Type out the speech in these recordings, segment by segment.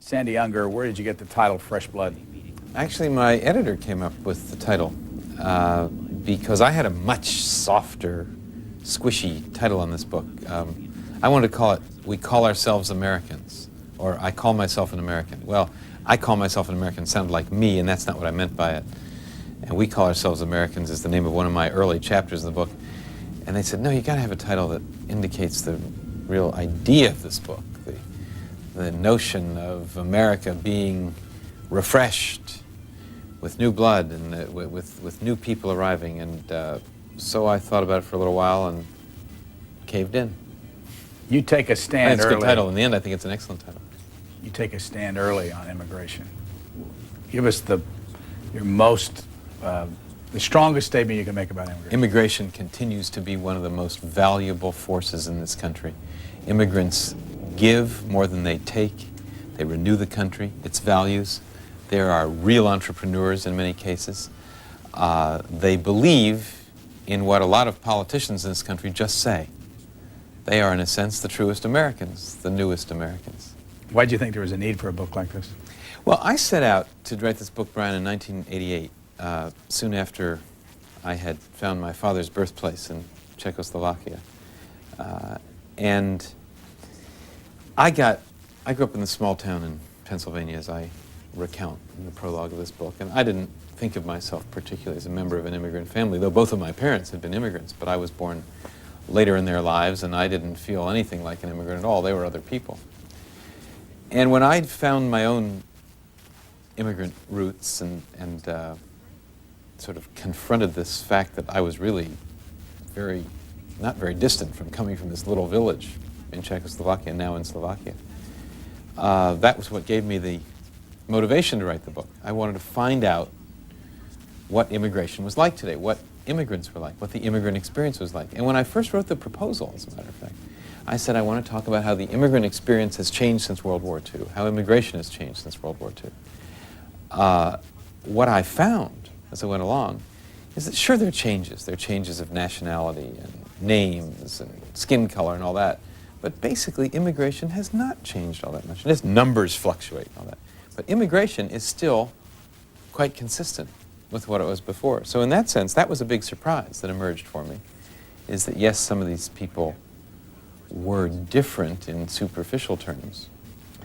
Sandy Unger, where did you get the title Fresh Blood? Actually, my editor came up with the title because I had a much softer, squishy title on this book. I wanted to call it We Call Ourselves Americans, or I Call Myself an American. Well, I Call Myself an American sounded like me, and that's not what I meant by it. And We Call Ourselves Americans is the name of one of my early chapters in the book. And they said, no, you got to have a title that indicates the real idea of this book, the notion of America being refreshed with new blood and with new people arriving. And so I thought about it for a little while and caved in. You take a I stand think it's a early. good title. In the end, I think it's an excellent title. You take a stand early on immigration. Give us the strongest statement you can make about immigration. Immigration continues to be one of the most valuable forces in this country. Immigrants give more than they take. They renew the country, its values. There are real entrepreneurs in many cases. They believe in what a lot of politicians in this country just say. They are, in a sense, the truest Americans, the newest Americans. Why did you think there was a need for a book like this? Well, I set out to write this book, Brian, in 1988, soon after I had found my father's birthplace in Czechoslovakia. And I grew up in the small town in Pennsylvania, as I recount in the prologue of this book, and I didn't think of myself particularly as a member of an immigrant family, though both of my parents had been immigrants, but I was born later in their lives, and I didn't feel anything like an immigrant at all. They were other people. And when I'd found my own immigrant roots and sort of confronted this fact that I was really not very distant from coming from this little village in Czechoslovakia, now in Slovakia, that was what gave me the motivation to write the book. I wanted to find out what immigration was like today, what immigrants were like, what the immigrant experience was like. And when I first wrote the proposal, as a matter of fact, I said I want to talk about how the immigrant experience has changed since World War II, how immigration has changed since World War II. What I found as I went along is that sure, there are changes. There are changes of nationality and names and skin color and all that. But basically, immigration has not changed all that much. And its numbers fluctuate and all that. But immigration is still quite consistent with what it was before. So in that sense, that was a big surprise that emerged for me, is that yes, some of these people were different in superficial terms,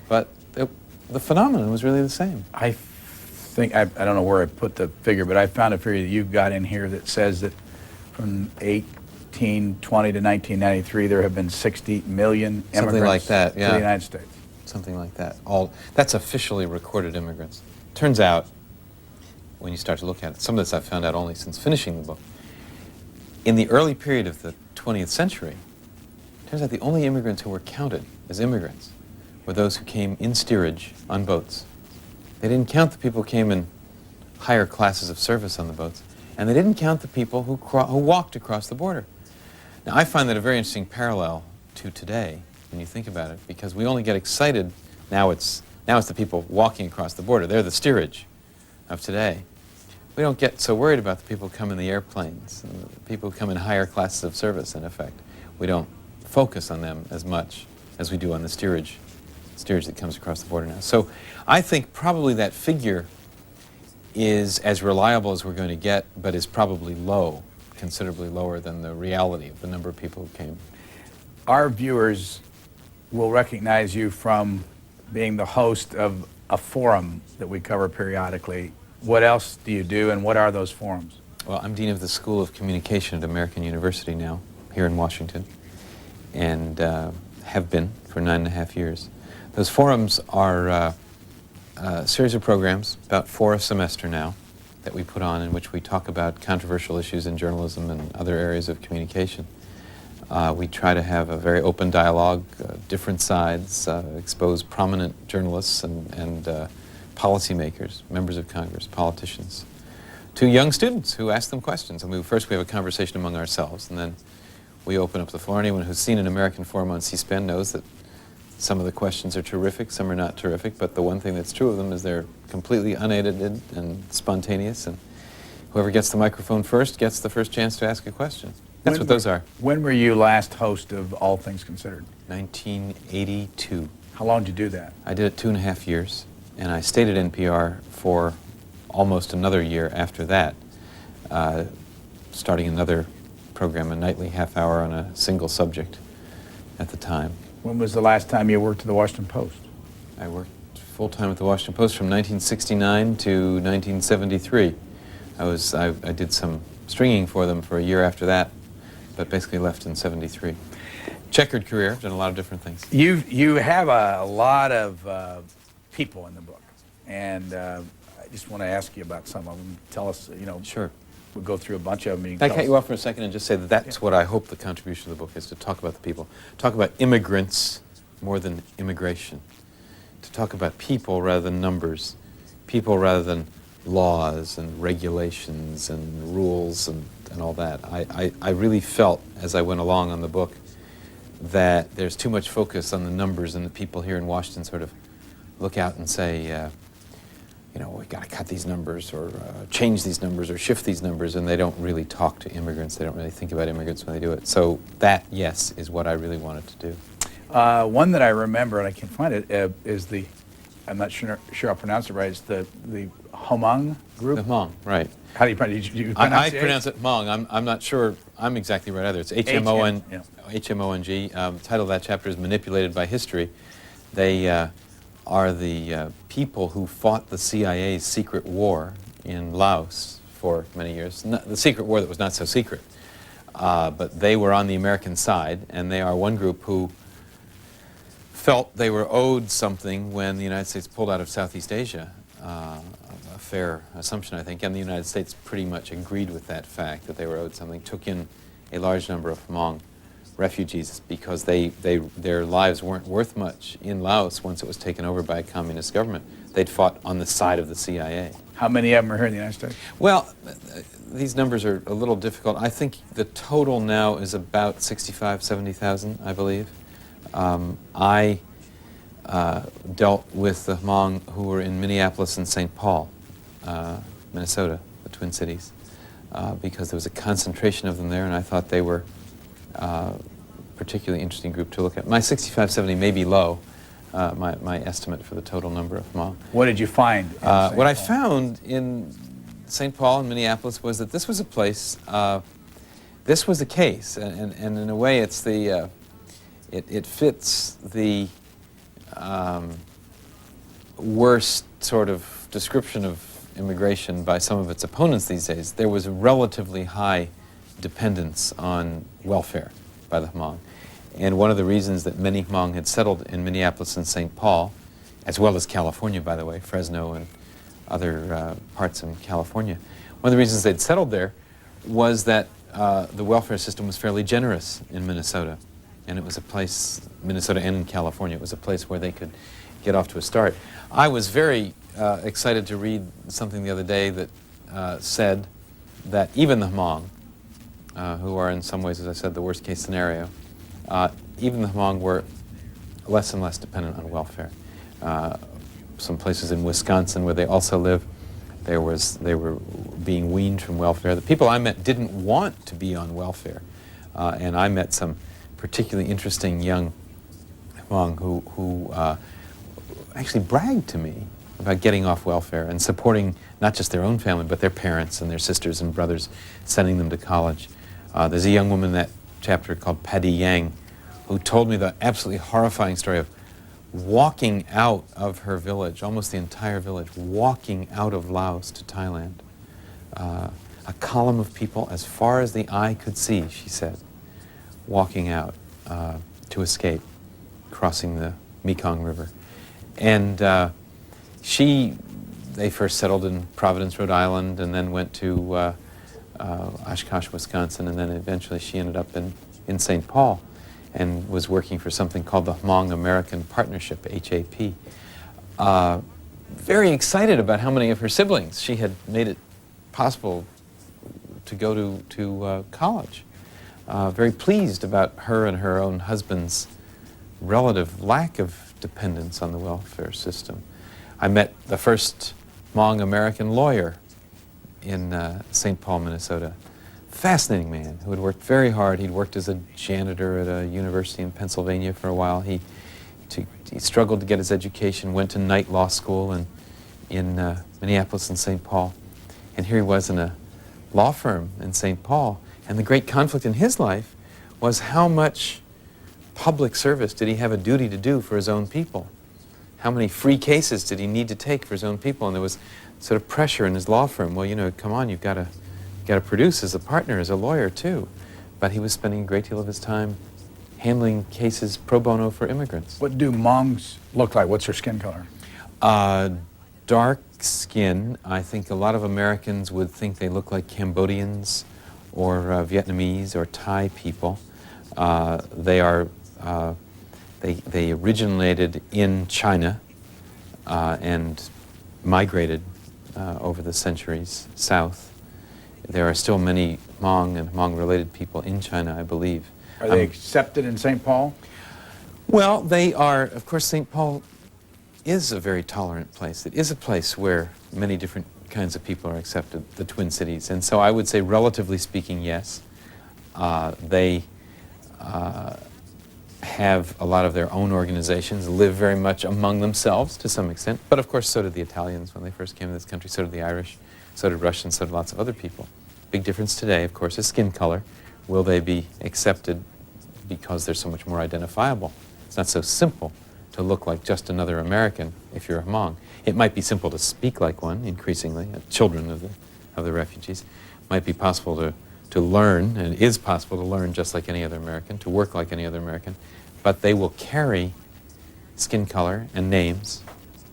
but the phenomenon was really the same. I think, I don't know where I put the figure, but I found a figure that you've got in here that says that from 1820 to 1993, there have been 60 million immigrants Something like that, yeah. to the United States. Something like that. That's officially recorded immigrants. Turns out, when you start to look at it, some of this I've found out only since finishing the book. In the early period of the 20th century, it turns out the only immigrants who were counted as immigrants were those who came in steerage on boats. They didn't count the people who came in higher classes of service on the boats, and they didn't count the people who walked across the border. Now, I find that a very interesting parallel to today, when you think about it, because we only get excited, now it's the people walking across the border. They're the steerage of today. We don't get so worried about the people who come in the airplanes, and the people who come in higher classes of service, in effect. We don't focus on them as much as we do on the steerage that comes across the border now. So I think probably that figure is as reliable as we're going to get, but is probably low, considerably lower than the reality of the number of people who came. Our viewers will recognize you from being the host of a forum that we cover periodically. What else do you do, and what are those forums? Well, I'm Dean of the School of Communication at American University now, here in Washington, and have been for 9.5 years. Those forums are a series of programs, about 4 a semester now, that we put on in which we talk about controversial issues in journalism and other areas of communication. We try to have a very open dialogue, different sides, expose prominent journalists and policymakers, members of Congress, politicians, to young students who ask them questions. And first we have a conversation among ourselves, and then we open up the floor. Anyone who's seen an American forum on C-SPAN knows that some of the questions are terrific, some are not terrific, but the one thing that's true of them is they're completely unedited and spontaneous, and whoever gets the microphone first gets the first chance to ask a question. That's what those are. When were you last host of All Things Considered? 1982. How long did you do that? I did it 2.5 years, and I stayed at NPR for almost another year after that, starting another program, a nightly half hour on a single subject at the time. When was the last time you worked at the Washington Post? I worked full-time at the Washington Post from 1969 to 1973. I did some stringing for them for a year after that, but basically left in 73. Checkered career, I've done a lot of different things. You have a lot of people in the book, and I just want to ask you about some of them. Tell us, Sure. we'll go through a bunch of them. Can I cut you off for a second and just say that that's what I hope the contribution of the book is, to talk about the people. Talk about immigrants more than immigration. To talk about people rather than numbers. People rather than laws and regulations and rules and all that. I really felt, as I went along on the book, that there's too much focus on the numbers, and the people here in Washington sort of look out and say, we got to cut these numbers or change these numbers or shift these numbers, and they don't really talk to immigrants. They don't really think about immigrants when they do it. So that, yes, is what I really wanted to do. One that I remember, and I can't find it, is I'm not sure I'll pronounce it right, it's the Hmong group? The Hmong, right. How do you pronounce it? I pronounce it Hmong. I'm not sure I'm exactly right either. It's H-M-O-N, H-M-O-N-G. The title of that chapter is Manipulated by History. They are the people who fought the CIA's secret war in Laos for many years. The secret war that was not so secret. But they were on the American side, and they are one group who felt they were owed something when the United States pulled out of Southeast Asia. A fair assumption, I think, and the United States pretty much agreed with that fact, that they were owed something, took in a large number of Hmong refugees because their lives weren't worth much in Laos once it was taken over by a communist government. They'd fought on the side of the CIA. How many of them are here in the United States? Well, these numbers are a little difficult. I think the total now is about 65,000, 70,000, I believe. I dealt with the Hmong who were in Minneapolis and St. Paul, Minnesota, the Twin Cities, because there was a concentration of them there, and I thought they were a particularly interesting group to look at. My 65, 70 may be low, my estimate for the total number of Hmong. What did you find? What I found in St. Paul and Minneapolis was that this was a place, this was the case, and in a way it's the, it fits the worst sort of description of immigration by some of its opponents these days. There was a relatively high dependence on welfare by the Hmong. And one of the reasons that many Hmong had settled in Minneapolis and St. Paul, as well as California, by the way, Fresno and other parts in California, one of the reasons they'd settled there was that the welfare system was fairly generous in Minnesota. And it was a place, Minnesota and in California, it was a place where they could get off to a start. I was very excited to read something the other day that said that even the Hmong, who are in some ways, as I said, the worst case scenario, even the Hmong were less and less dependent on welfare. Some places in Wisconsin where they also live, they were being weaned from welfare. The people I met didn't want to be on welfare, and I met some particularly interesting young Hmong who actually bragged to me about getting off welfare and supporting not just their own family, but their parents and their sisters and brothers, sending them to college. There's a young woman in that chapter called Paddy Yang who told me the absolutely horrifying story of walking out of her village, almost the entire village, walking out of Laos to Thailand. A column of people as far as the eye could see, she said, walking out to escape, crossing the Mekong River. And they first settled in Providence, Rhode Island, and then went to Oshkosh, Wisconsin, and then eventually she ended up in St. Paul and was working for something called the Hmong American Partnership, HAP. Very excited about how many of her siblings she had made it possible to go to college. Very pleased about her and her own husband's relative lack of dependence on the welfare system. I met the first Hmong American lawyer in St. Paul, Minnesota. Fascinating man who had worked very hard. He'd worked as a janitor at a university in Pennsylvania for a while. He he struggled to get his education, went to night law school in Minneapolis and St. Paul. And here he was in a law firm in St. Paul. And the great conflict in his life was how much public service did he have a duty to do for his own people? How many free cases did he need to take for his own people? And there was sort of pressure in his law firm. Well, you know, come on, you've got to produce as a partner, as a lawyer too. But he was spending a great deal of his time handling cases pro bono for immigrants. What do Hmongs look like? What's their skin color? Dark skin. I think a lot of Americans would think they look like Cambodians or Vietnamese or Thai people. They originated in China and migrated over the centuries south. There are still many Hmong and Hmong-related people in China, I believe. Are they accepted in St. Paul? Well, they are. Of course, St. Paul is a very tolerant place. It is a place where many different kinds of people are accepted, the Twin Cities. And so I would say, relatively speaking, yes. They have a lot of their own organizations, live very much among themselves to some extent. But of course, so did the Italians when they first came to this country, so did the Irish, so did Russians, so did lots of other people. Big difference today, of course, is skin color. Will they be accepted because they're so much more identifiable? It's not so simple to look like just another American if you're a Hmong. It might be simple to speak like one, increasingly, children of the refugees. It might be possible to learn, and it is possible to learn just like any other American, to work like any other American, but they will carry skin color and names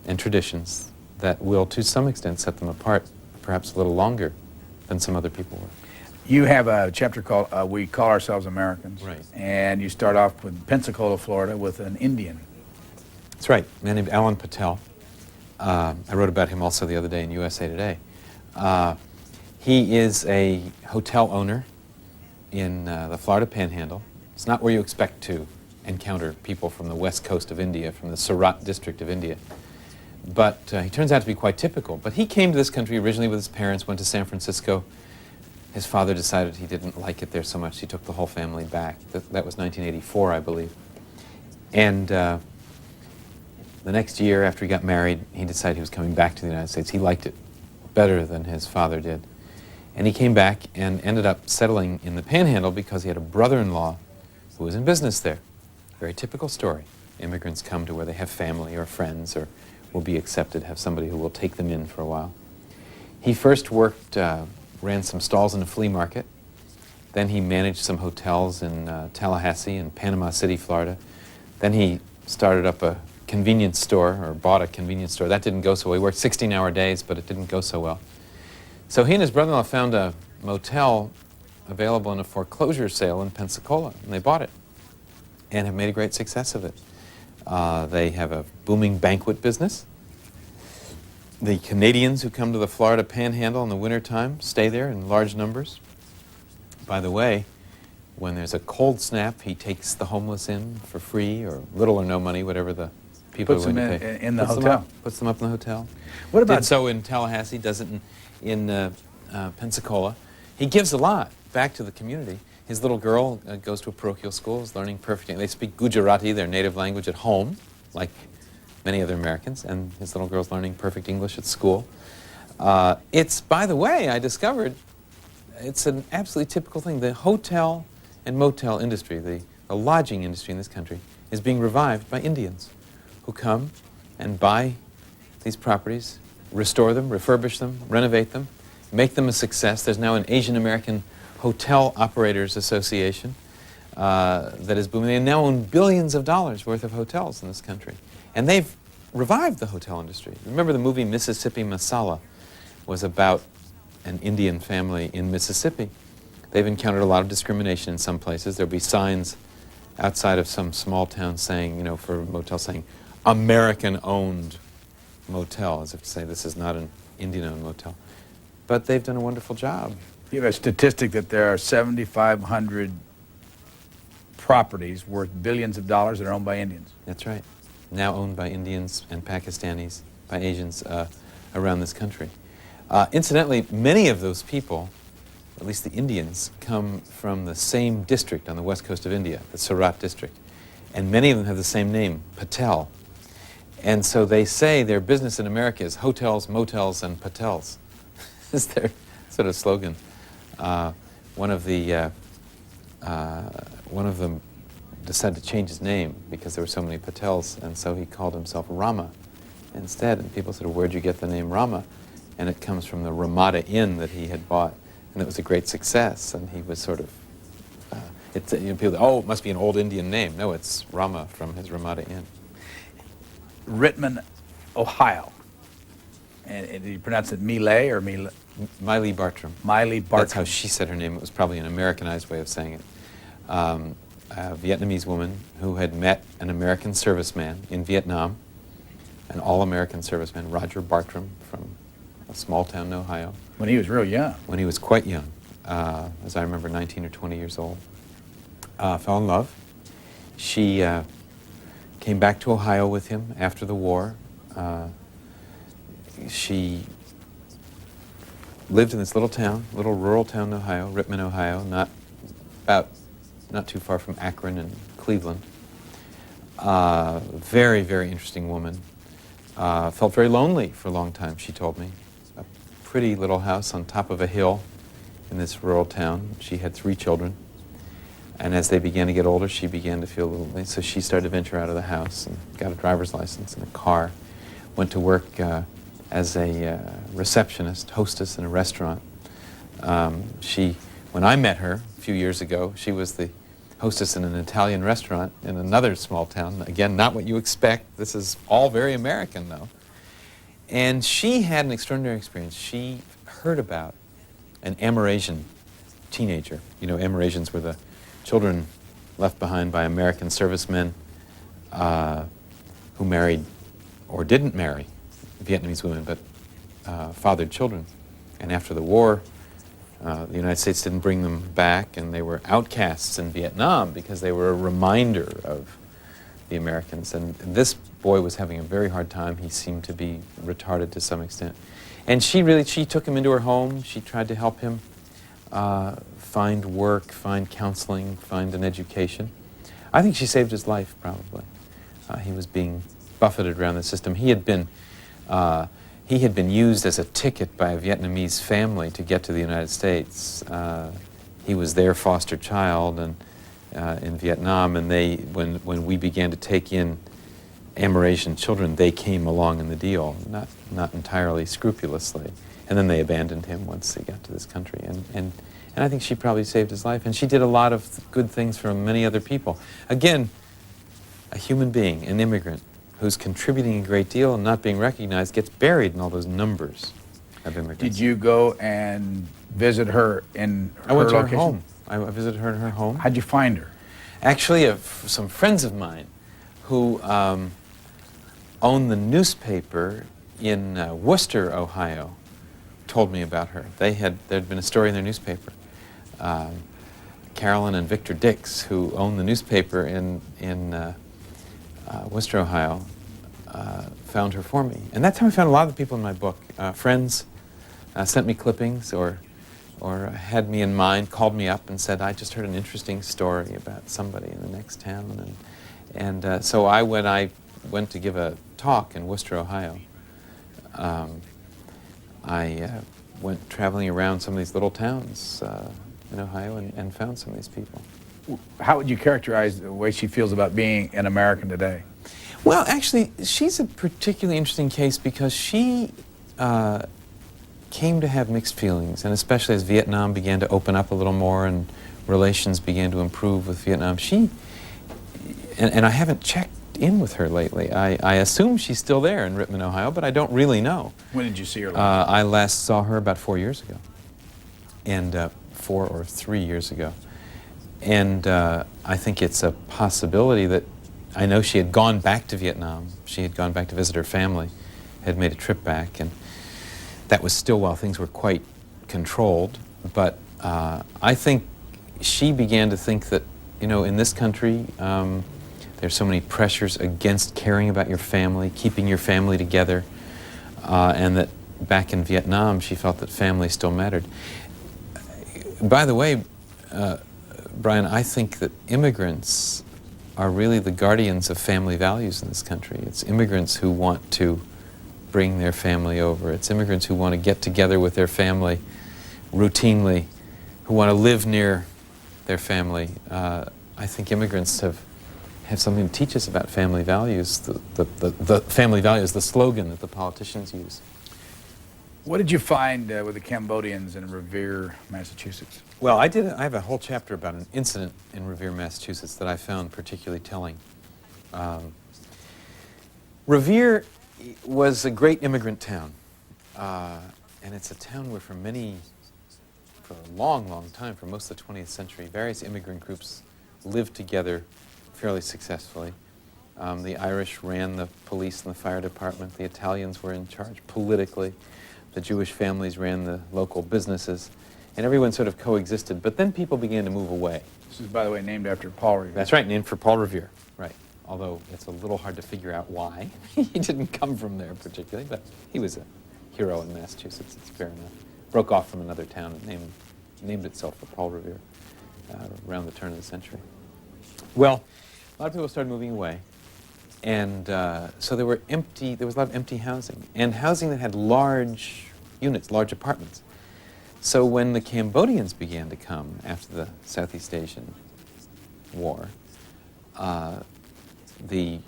and traditions that will, to some extent, set them apart, perhaps a little longer than some other people were. You have a chapter called We Call Ourselves Americans. Right. And you start off with Pensacola, Florida, with an Indian. That's right, a man named Alan Patel. I wrote about him also the other day in USA Today. He is a hotel owner in the Florida Panhandle. It's not where you expect to encounter people from the west coast of India, from the Surat district of India. But he turns out to be quite typical. But he came to this country originally with his parents, went to San Francisco. His father decided he didn't like it there so much, he took the whole family back. That was 1984, I believe. And the next year after he got married, he decided he was coming back to the United States. He liked it better than his father did. And he came back and ended up settling in the Panhandle because he had a brother-in-law who was in business there. Very typical story. Immigrants come to where they have family or friends or will be accepted, have somebody who will take them in for a while. He first worked, ran some stalls in a flea market. Then he managed some hotels in Tallahassee and Panama City, Florida. Then he started up a convenience store, or bought a convenience store. That didn't go so well. He worked 16-hour days, but it didn't go so well. So he and his brother-in-law found a motel available in a foreclosure sale in Pensacola, and they bought it and have made a great success of it. They have a booming banquet business. The Canadians who come to the Florida Panhandle in the wintertime stay there in large numbers. By the way, when there's a cold snap, he takes the homeless in for free or little or no money, whatever the people Puts are willing them to pay. in the Puts them hotel. up- Puts them up in the hotel. What about Did so in Tallahassee, does it in Pensacola. He gives a lot back to the community. His little girl goes to a parochial school, is learning perfect. They speak Gujarati, their native language, at home, like many other Americans, and his little girl's learning perfect English at school. It's, by the way, I discovered, it's an absolutely typical thing. The hotel and motel industry, the lodging industry in this country, is being revived by Indians who come and buy these properties, restore them, refurbish them, renovate them, make them a success. There's now an Asian American Hotel Operators Association that is booming. They now own billions of dollars worth of hotels in this country. And they've revived the hotel industry. Remember the movie Mississippi Masala was about an Indian family in Mississippi. They've encountered a lot of discrimination in some places. There'll be signs outside of some small town saying, you know, for a motel saying, American-owned motel, as if to say this is not an Indian-owned motel. But they've done a wonderful job. You have a statistic that there are 7,500 properties worth billions of dollars that are owned by Indians. That's right. Now owned by Indians and Pakistanis, by Asians around this country. Incidentally, many of those people, at least the Indians, come from the same district on the west coast of India, the Surat district. and many of them have the same name, Patel. And so they say their business in America is hotels, motels, and Patels. Is their sort of slogan. One of them decided to change his name because there were so many Patels, and so he called himself Rama instead. And people said, "Where'd you get the name Rama?" And it comes from the Ramada Inn that he had bought, and it was a great success. And he was sort of, people, oh, it must be an old Indian name. No, it's Rama from his Ramada Inn. Rittman, Ohio. And do you pronounce it Miley or Miley? Miley Bartram. Miley Bartram. That's how she said her name. It was probably an Americanized way of saying it. A Vietnamese woman who had met an American serviceman in Vietnam, an all-American serviceman, Roger Bartram, from a small town in Ohio. When he was real young. When he was quite young, as I remember, 19 or 20 years old. Fell in love. She came back to Ohio with him after the war. She lived in this little town, little rural town in Ohio, Rittman, Ohio, not too far from Akron and Cleveland. Very, very interesting woman. Felt very lonely for a long time, she told me. A pretty little house on top of a hill in this rural town. She had 3 children. And as they began to get older, she began to feel a little lonely. So she started to venture out of the house and got a driver's license and a car. Went to work as a receptionist, hostess in a restaurant. When I met her a few years ago, she was the hostess in an Italian restaurant in another small town. Again, not what you expect. This is all very American, though. And she had an extraordinary experience. She heard about an Amerasian teenager. You know, Amerasians were the children left behind by American servicemen who married or didn't marry Vietnamese women, but fathered children. And after the war, the United States didn't bring them back, and they were outcasts in Vietnam because they were a reminder of the Americans. And this boy was having a very hard time. He seemed to be retarded to some extent. And she took him into her home. She tried to help him find work, find counseling, find an education. I think she saved his life, probably. He was being buffeted around the system. He had been used as a ticket by a Vietnamese family to get to the United States. He was their foster child and in Vietnam, and when we began to take in Amerasian children, they came along in the deal, not entirely scrupulously. And then they abandoned him once they got to this country. And I think she probably saved his life. And she did a lot of good things for many other people. Again, a human being, an immigrant, who's contributing a great deal and not being recognized, gets buried in all those numbers of immigrants. Did you go and visit her in her I went to location? her home. I visited her in her home. How'd you find her? Actually, some friends of mine who own the newspaper in Worcester, Ohio, told me about her. There'd been a story in their newspaper. Carolyn and Victor Dix, who owned the newspaper in Worcester, Ohio, found her for me. And that's how I found a lot of the people in my book. Friends sent me clippings or had me in mind, called me up and said, I just heard an interesting story about somebody in the next town. And so when I went to give a talk in Worcester, Ohio, I went traveling around some of these little towns in Ohio and found some of these people. How would you characterize the way she feels about being an American today? Well, actually, she's a particularly interesting case because she came to have mixed feelings, and especially as Vietnam began to open up a little more and relations began to improve with Vietnam. And I haven't checked in with her lately. I assume she's still there in Rittman, Ohio, but I don't really know. When did you see her last? I last saw her about 4 years ago, and 4 or 3 years ago. And I think it's a possibility that I know she had gone back to Vietnam. She had gone back to visit her family, had made a trip back, and that was still while things were quite controlled. But I think she began to think that, you know, in this country, there's so many pressures against caring about your family, keeping your family together, and that back in Vietnam, she felt that family still mattered. By the way, Brian, I think that immigrants are really the guardians of family values in this country. It's immigrants who want to bring their family over. It's immigrants who want to get together with their family routinely, who want to live near their family. I think immigrants have something to teach us about family values. The family values, the slogan that the politicians use. What did you find with the Cambodians in Revere, Massachusetts? Well, I have a whole chapter about an incident in Revere, Massachusetts that I found particularly telling. Revere was a great immigrant town, and it's a town where for a long, long time, for most of the 20th century, various immigrant groups lived together fairly successfully. The Irish ran the police and the fire department. The Italians were in charge politically. The Jewish families ran the local businesses, and everyone sort of coexisted. But then people began to move away. This is, by the way, named after Paul Revere. That's right, named for Paul Revere, right. Although it's a little hard to figure out why. He didn't come from there particularly, but he was a hero in Massachusetts, it's fair enough. Broke off from another town and named itself for Paul Revere around the turn of the century. Well, a lot of people started moving away. And so there was a lot of empty housing, and housing that had large units, large apartments. So when the Cambodians began to come after the Southeast Asian War, the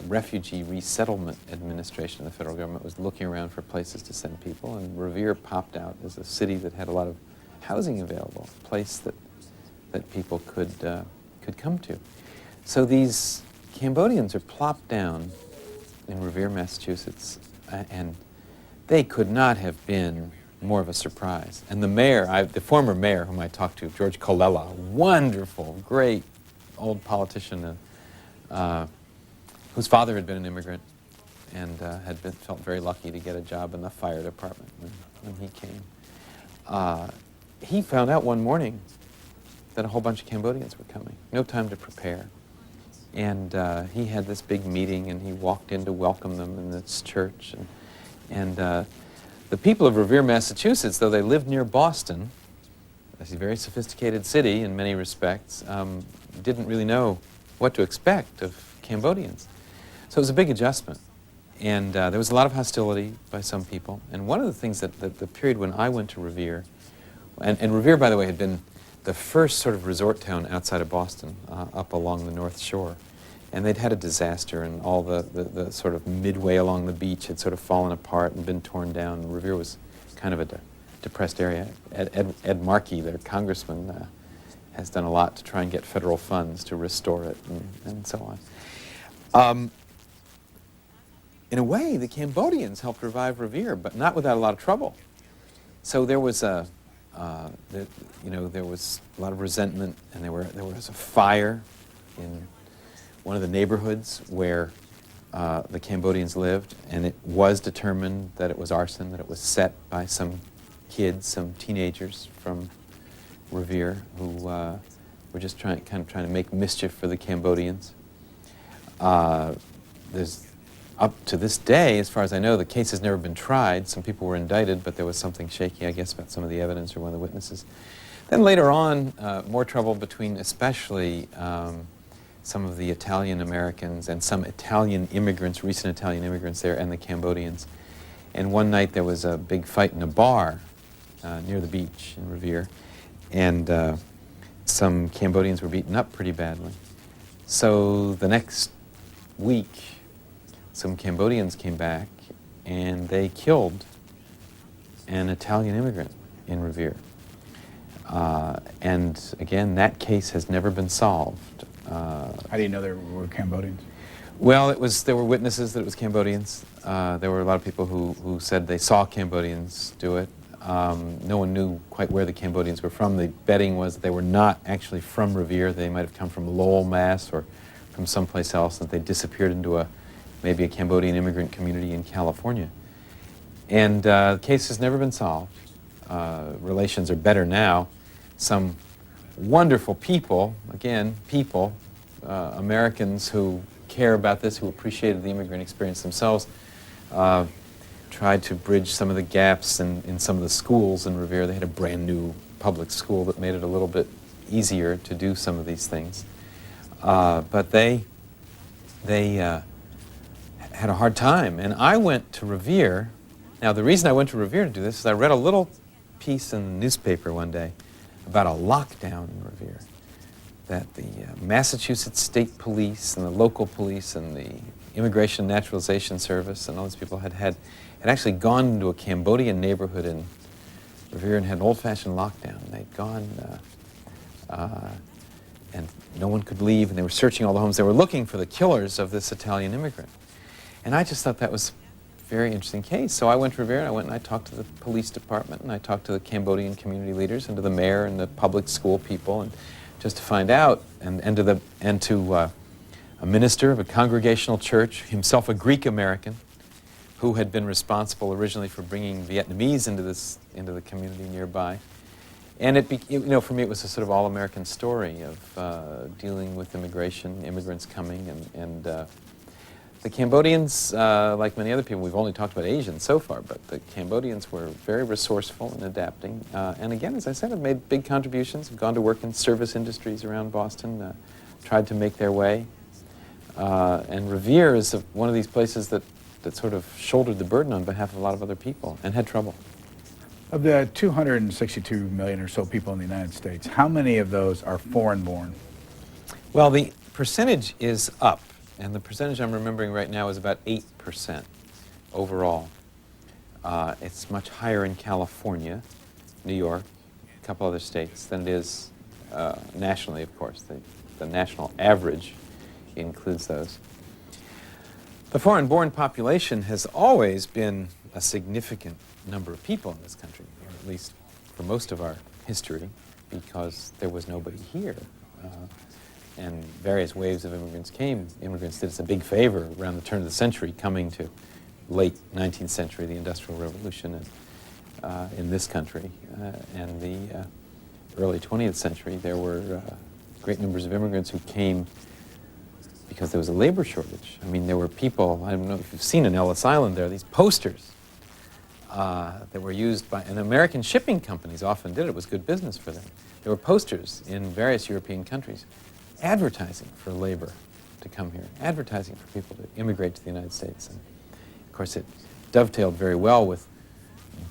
Refugee Resettlement Administration of the federal government was looking around for places to send people, and Revere popped out as a city that had a lot of housing available, a place that people could come to. So these Cambodians are plopped down in Revere, Massachusetts, and they could not have been more of a surprise. And the mayor, the former mayor whom I talked to, George Colella, wonderful, great old politician whose father had been an immigrant and felt very lucky to get a job in the fire department when he came. He found out one morning that a whole bunch of Cambodians were coming. No time to prepare. And he had this big meeting, and he walked in to welcome them in this church. And the people of Revere, Massachusetts, though they lived near Boston, it's a very sophisticated city in many respects, didn't really know what to expect of Cambodians. So it was a big adjustment. And there was a lot of hostility by some people. And one of the things that the period when I went to Revere, and Revere, by the way, had been the first sort of resort town outside of Boston, up along the North Shore. And they'd had a disaster, and all the sort of midway along the beach had sort of fallen apart and been torn down. Revere was kind of a depressed area. Ed Markey, their congressman, has done a lot to try and get federal funds to restore it and so on. In a way, the Cambodians helped revive Revere, but not without a lot of trouble. So there was there was a lot of resentment, and there was a fire in one of the neighborhoods where the Cambodians lived, and it was determined that it was arson, that it was set by some kids, some teenagers from Revere who were just trying to make mischief for the Cambodians. There's up to this day, as far as I know, the case has never been tried. Some people were indicted, but there was something shaky, I guess, about some of the evidence or one of the witnesses. Then later on, more trouble between especially some of the Italian Americans and some Italian immigrants, recent Italian immigrants there, and the Cambodians. And one night there was a big fight in a bar near the beach in Revere, and some Cambodians were beaten up pretty badly. So the next week, some Cambodians came back, and they killed an Italian immigrant in Revere. And again, that case has never been solved. How do you know there were Cambodians? Well, there were witnesses that it was Cambodians. There were a lot of people who said they saw Cambodians do it. No one knew quite where the Cambodians were from. The betting was that they were not actually from Revere. They might have come from Lowell, Mass, or from someplace else, that they disappeared into maybe a Cambodian immigrant community in California. And the case has never been solved. Relations are better now. Some wonderful people, again, Americans who care about this, who appreciated the immigrant experience themselves, tried to bridge some of the gaps in some of the schools in Revere. They had a brand new public school that made it a little bit easier to do some of these things. But they had a hard time. And I went to Revere. Now, the reason I went to Revere to do this is I read a little piece in the newspaper one day about a lockdown in Revere, that the Massachusetts State Police and the local police and the Immigration and Naturalization Service and all these people had actually gone into a Cambodian neighborhood in Revere and had an old-fashioned lockdown. They'd gone, and no one could leave, and they were searching all the homes. They were looking for the killers of this Italian immigrant. And I just thought that was a very interesting case. So I went to Revere, and I went and I talked to the police department, and I talked to the Cambodian community leaders, and to the mayor and the public school people, and just to find out, and to a minister of a congregational church, himself a Greek American, who had been responsible originally for bringing Vietnamese into the community nearby. And for me, it was a sort of all-American story of dealing with immigration, immigrants coming, and the Cambodians, like many other people, we've only talked about Asians so far, but the Cambodians were very resourceful in adapting. And again, as I said, have made big contributions, have gone to work in service industries around Boston, tried to make their way. And Revere is one of these places that sort of shouldered the burden on behalf of a lot of other people and had trouble. Of the 262 million or so people in the United States, how many of those are foreign-born? Well, the percentage is up, and the percentage I'm remembering right now is about 8% overall. It's much higher in California, New York, a couple other states than it is nationally, of course. The national average includes those. The foreign-born population has always been a significant number of people in this country, or at least for most of our history, because there was nobody here. And various waves of immigrants came. Immigrants did us a big favor around the turn of the century, coming to late 19th century, the Industrial Revolution in this country. And the early 20th century, there were great numbers of immigrants who came because there was a labor shortage. I mean, there were people, I don't know if you've seen in Ellis Island, there are these posters that were used by, and American shipping companies often did it. It was good business for them. There were posters in various European countries advertising for labor to come here, advertising for people to immigrate to the United States. And of course, it dovetailed very well with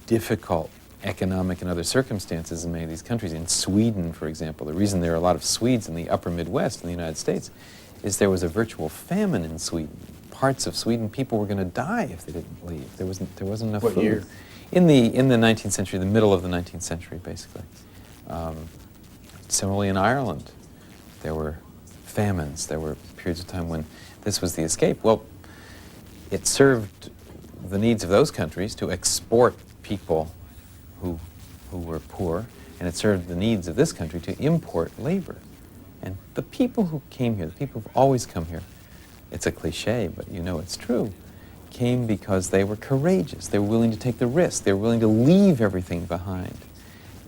difficult economic and other circumstances in many of these countries. In Sweden, for example, the reason there are a lot of Swedes in the upper Midwest in the United States is there was a virtual famine in Sweden. Parts of Sweden, people were going to die if they didn't leave. There wasn't enough food. What year? In the 19th century, the middle of the 19th century, basically. Similarly in Ireland, there were famines. There were periods of time when this was the escape. Well, it served the needs of those countries to export people who were poor, and it served the needs of this country to import labor. And the people who came here, the people who've always come here, it's a cliche, but you know it's true, came because they were courageous. They were willing to take the risk. They were willing to leave everything behind.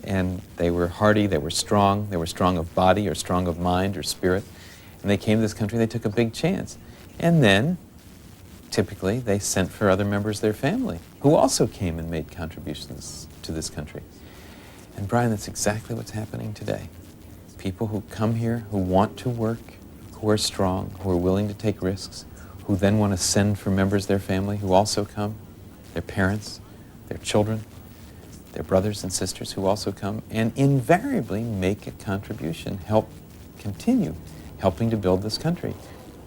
And they were hardy, they were strong of body or strong of mind or spirit. And they came to this country, they took a big chance. And then, typically, they sent for other members of their family who also came and made contributions to this country. And Brian, that's exactly what's happening today. People who come here, who want to work, who are strong, who are willing to take risks, who then want to send for members of their family who also come, their parents, their children, their brothers and sisters who also come, and invariably make a contribution, help continue helping to build this country.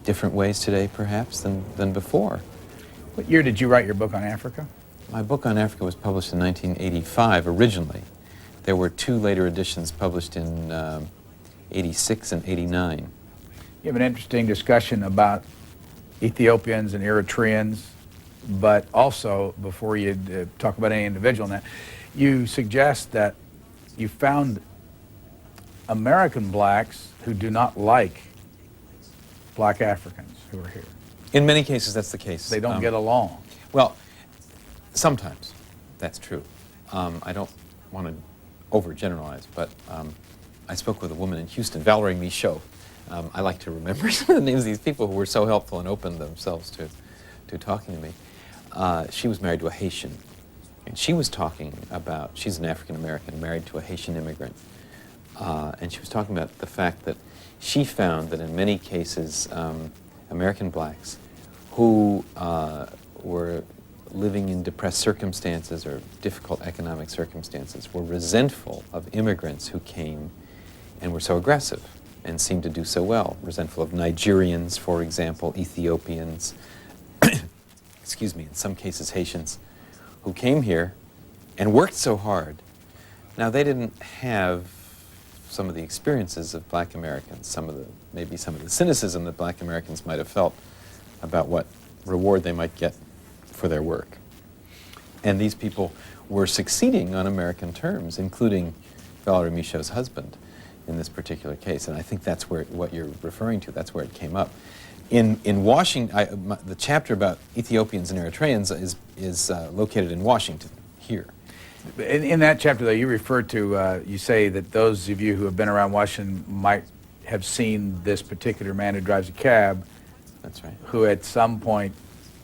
Different ways today, perhaps, than before. What year did you write your book on Africa? My book on Africa was published in 1985 originally. There were two later editions published in 86 and 89. You have an interesting discussion about Ethiopians and Eritreans, but also, before you talk about any individual now, you suggest that you found American blacks who do not like black Africans who are here. In many cases, that's the case. They don't get along. Well, sometimes that's true. I don't want to overgeneralize, but I spoke with a woman in Houston, Valerie Michaud. I like to remember some of the names of these people who were so helpful and open themselves to talking to me. She was married to a Haitian, and she was talking about, she's an African American married to a Haitian immigrant And she was talking about the fact that she found that in many cases, American blacks who were living in depressed circumstances or difficult economic circumstances were resentful of immigrants who came and were so aggressive and seemed to do so well. Resentful of Nigerians, for example, Ethiopians, excuse me, in some cases Haitians, who came here and worked so hard. Now, they didn't have some of the experiences of black Americans, maybe some of the cynicism that black Americans might have felt about what reward they might get for their work. And these people were succeeding on American terms, including Valerie Michaud's husband in this particular case. And I think that's where, what you're referring to, that's where it came up. In Washington, the chapter about Ethiopians and Eritreans is located in Washington, here. In that chapter, though, you refer to, you say that those of you who have been around Washington might have seen this particular man who drives a cab. That's right. Who at some point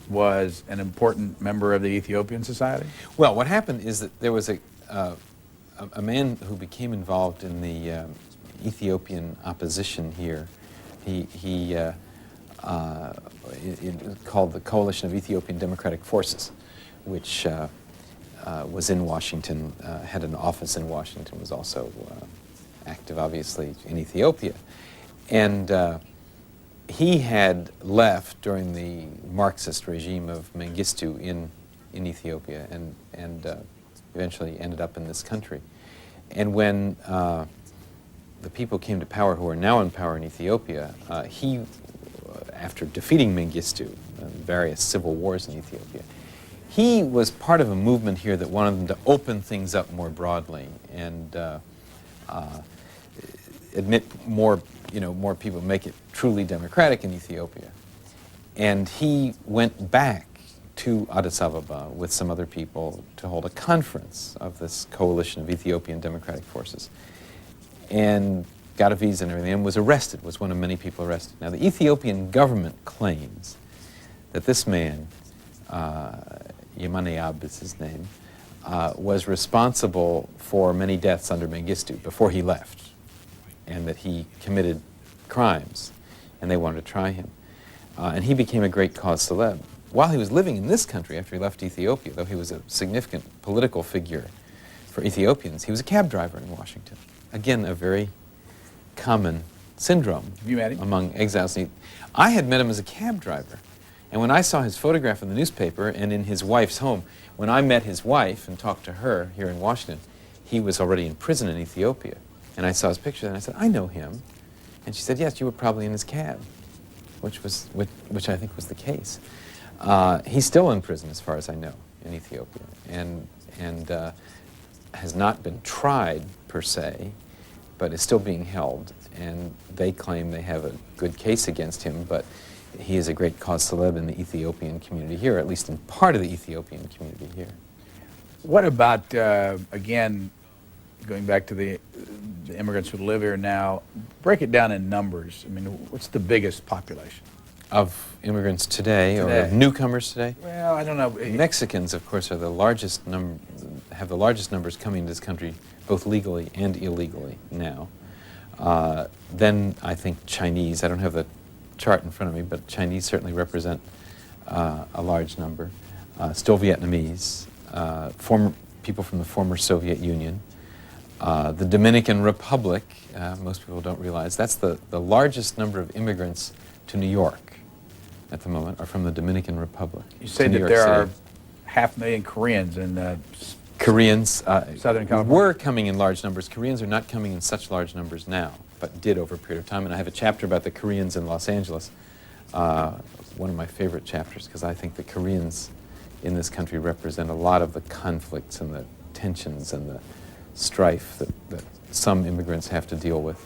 was an important member of the Ethiopian Society? Well, what happened is that there was a man who became involved in the Ethiopian opposition here. He called the Coalition of Ethiopian Democratic Forces, which was in Washington, had an office in Washington, was also active, obviously, in Ethiopia. And he had left during the Marxist regime of Mengistu in Ethiopia and eventually ended up in this country. And when the people came to power who are now in power in Ethiopia, he, after defeating Mengistu in various civil wars in Ethiopia, he was part of a movement here that wanted them to open things up more broadly and admit more people, make it truly democratic in Ethiopia. And he went back to Addis Ababa with some other people to hold a conference of this coalition of Ethiopian Democratic Forces, and got a visa and everything, and was arrested, was one of many people arrested. Now, the Ethiopian government claims that this man, Yemane Ab is his name, was responsible for many deaths under Mengistu before he left, and that he committed crimes, and they wanted to try him. And he became a great cause célèbre. While he was living in this country after he left Ethiopia, though he was a significant political figure for Ethiopians, he was a cab driver in Washington. Again, a very common syndrome Have you met him? among exiles. I had met him as a cab driver. And when I saw his photograph in the newspaper and in his wife's home, when I met his wife and talked to her here in Washington, he was already in prison in Ethiopia. And I saw his picture and I said, I know him. And she said, yes, you were probably in his cab, which I think was the case. He's still in prison, as far as I know, in Ethiopia, and has not been tried per se, but is still being held. And they claim they have a good case against him, but he is a great cause célèbre in the Ethiopian community here, at least in part of the Ethiopian community here. What about, again, going back to the immigrants who live here now, break it down in numbers. I mean, what's the biggest population? Of immigrants today, or of Today. newcomers today? Well, I don't know. Mexicans, of course, are the largest have the largest numbers coming to this country, both legally and illegally now. Then I think Chinese. I don't have the chart in front of me, but Chinese certainly represent a large number. Still Vietnamese, former people from the former Soviet Union. The Dominican Republic, most people don't realize, that's the largest number of immigrants to New York at the moment are from the Dominican Republic. You say to New that York there City. are 500,000 Koreans in Koreans Southern California. were coming in large numbers. Koreans are not coming in such large numbers now, but did over a period of time. And I have a chapter about the Koreans in Los Angeles, one of my favorite chapters, because I think the Koreans in this country represent a lot of the conflicts and the tensions and the strife that some immigrants have to deal with.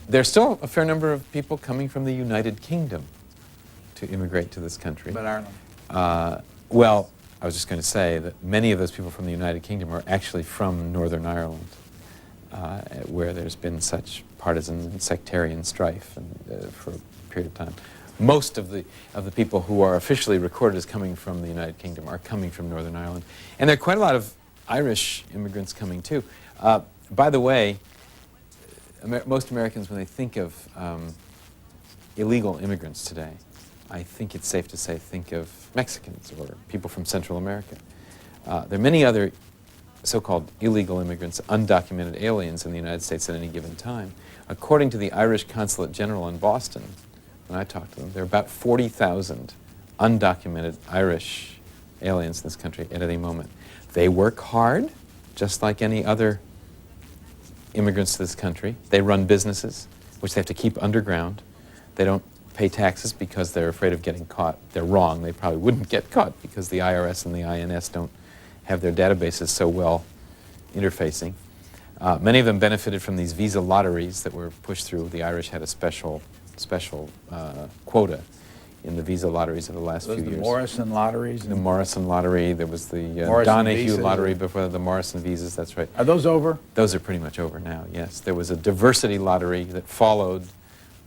There's still a fair number of people coming from the United Kingdom to immigrate to this country. But Ireland. Well, I was just going to say that many of those people from the United Kingdom are actually from Northern Ireland, where there's been such partisan and sectarian strife for a period of time. Most of the people who are officially recorded as coming from the United Kingdom are coming from Northern Ireland. And there are quite a lot of Irish immigrants coming too. by the way, most Americans, when they think of illegal immigrants today, I think it's safe to say think of Mexicans or people from Central America. There are many other so-called illegal immigrants, undocumented aliens in the United States at any given time. According to the Irish Consulate General in Boston, when I talked to them, there are about 40,000 undocumented Irish aliens in this country at any moment. They work hard, just like any other immigrants to this country. They run businesses, which they have to keep underground. They don't pay taxes because they're afraid of getting caught. They're wrong. They probably wouldn't get caught because the IRS and the INS don't have their databases so well interfacing. Many of them benefited from these visa lotteries that were pushed through. The Irish had a special quota in the visa lotteries of the last few The years. Morrison lotteries? The Morrison lottery, there was the Morrison Donahue visas. lottery before the Morrison visas, that's right. Are those over? Those are pretty much over now, yes. There was a diversity lottery that followed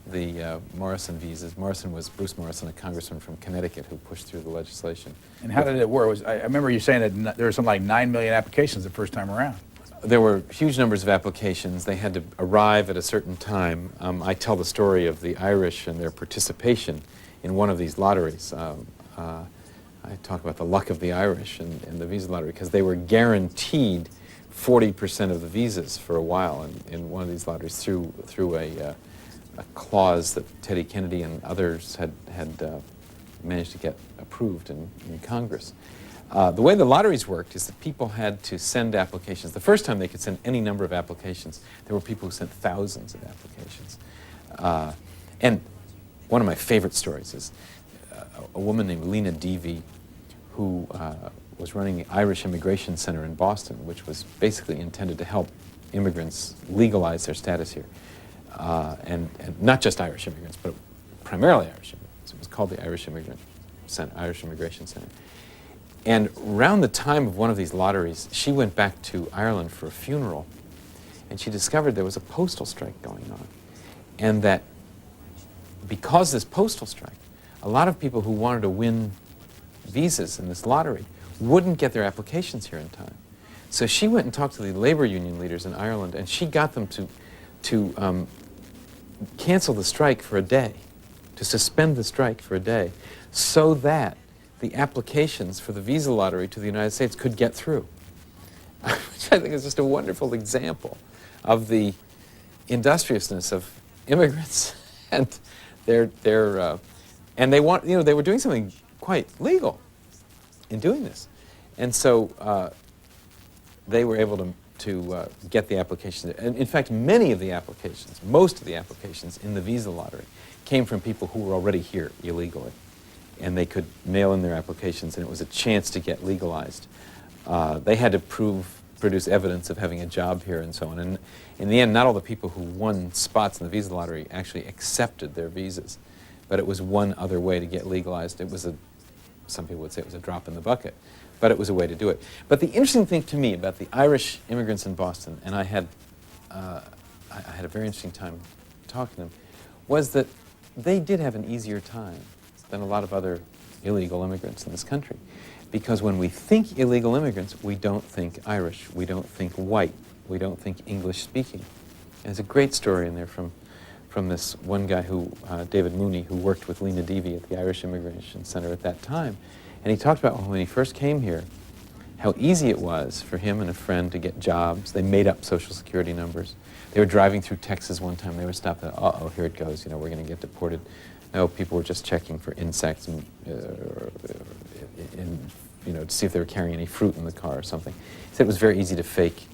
the Morrison visas. Bruce Morrison, a congressman from Connecticut who pushed through the legislation. And how did it work? I remember you saying that there were something like 9 million applications the first time around. There were huge numbers of applications. They had to arrive at a certain time. I tell the story of the Irish and their participation in one of these lotteries. I talk about the luck of the Irish and the visa lottery because they were guaranteed 40% of the visas for a while in one of these lotteries through a clause that Teddy Kennedy and others had managed to get approved in Congress. The way the lotteries worked is that people had to send applications. The first time they could send any number of applications, there were people who sent thousands of applications. And one of my favorite stories is a woman named Lena Deavy, who was running the Irish Immigration Center in Boston, which was basically intended to help immigrants legalize their status here. And not just Irish immigrants, but primarily Irish immigrants. It was called the Irish Immigration Center. And around the time of one of these lotteries, she went back to Ireland for a funeral, and she discovered there was a postal strike going on. And that because of this postal strike, a lot of people who wanted to win visas in this lottery wouldn't get their applications here in time. So she went and talked to the labor union leaders in Ireland, and she got them to cancel the strike for a day, to suspend the strike for a day, so that the applications for the visa lottery to the United States could get through. Which I think is just a wonderful example of the industriousness of immigrants and they were doing something quite legal in doing this. And so they were able to get the applications. And in fact, most of the applications in the visa lottery came from people who were already here illegally. And they could mail in their applications, and it was a chance to get legalized. They had to produce evidence of having a job here and so on. And in the end, not all the people who won spots in the visa lottery actually accepted their visas. But it was one other way to get legalized. It was some people would say it was a drop in the bucket, but it was a way to do it. But the interesting thing to me about the Irish immigrants in Boston, and I had a very interesting time talking to them, was that they did have an easier time than a lot of other illegal immigrants in this country. Because when we think illegal immigrants, we don't think Irish, we don't think white, we don't think English speaking. And there's a great story in there from this one guy David Mooney, who worked with Lena Deavy at the Irish Immigration Center at that time. And he talked about when he first came here, how easy it was for him and a friend to get jobs. They made up Social Security numbers. They were driving through Texas one time, they were stopped at, uh-oh, here it goes, we're going to get deported. No, people were just checking for insects and to see if they were carrying any fruit in the car or something. He said it was very easy to fake